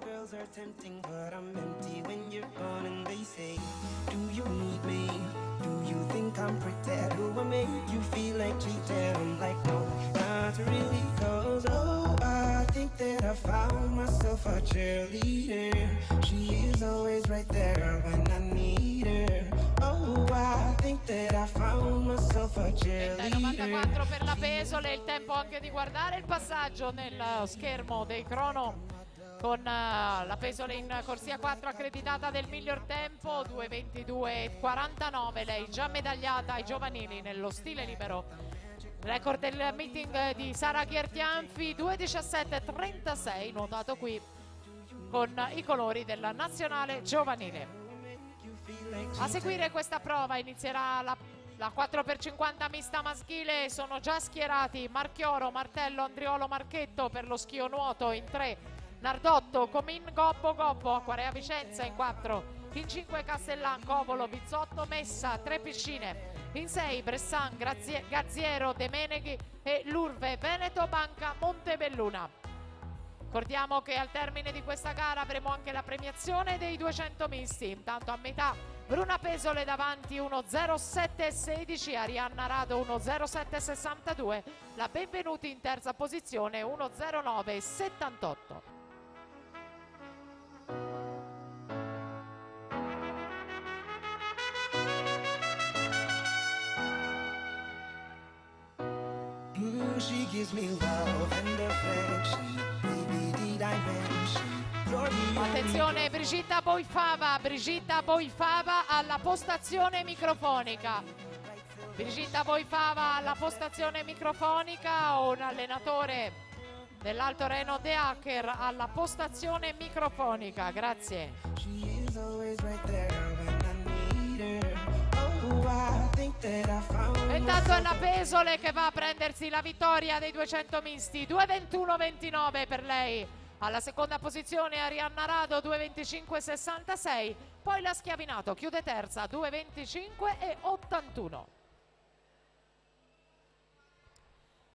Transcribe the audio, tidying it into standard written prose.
girls are tempting, but I'm empty when you're gone and they say, do you need me? Do you think I'm pretend? Do I make you feel like cheating? I'm like, no, not really, cause oh, I think that I found myself a cheerleader. She is always right there when I need her. Oh, I think that I found myself a cheerleader. 94 per la Pesole, il tempo anche di guardare il passaggio nel schermo dei crono con la Pesole in corsia 4 accreditata del miglior tempo, 2:22:49, lei già medagliata ai giovanili nello stile libero. Record del meeting di Sara Chiertianfi, 2:17:36, nuotato qui con i colori della nazionale giovanile. A seguire questa prova inizierà la 4x50 mista maschile. Sono già schierati Marchioro, Martello, Andriolo, Marchetto per lo schio nuoto in 3. Nardotto, Comin, Gobbo, Gobbo, Acquarea Vicenza in 4, in 5 Castellan, Covolo, Bizzotto, Messa, 3 piscine, in 6 Bressan, Gazziero, De Meneghi e Lurve, Veneto, Banca, Montebelluna. Ricordiamo che al termine di questa gara avremo anche la premiazione dei 200 misti. Intanto a metà Bruna Pesole davanti 1:07:16, Arianna Rado 1:07:62, la Benvenuti in terza posizione 1:09:78. She gives me love and affection, baby, did I mention you're the Attenzione, Brigitta Boifava alla postazione microfonica. Brigitta Boifava alla postazione microfonica, un allenatore dell'Alto Reno De Hacker alla postazione microfonica, grazie. She is always right there when I need her. Oh, I think that I found E intanto è la Pesole che va a prendersi la vittoria dei 200 misti, 2:21:29 per lei. Alla seconda posizione Arianna Rado 2:25:66, poi la Schiavinato chiude terza 2:25:81.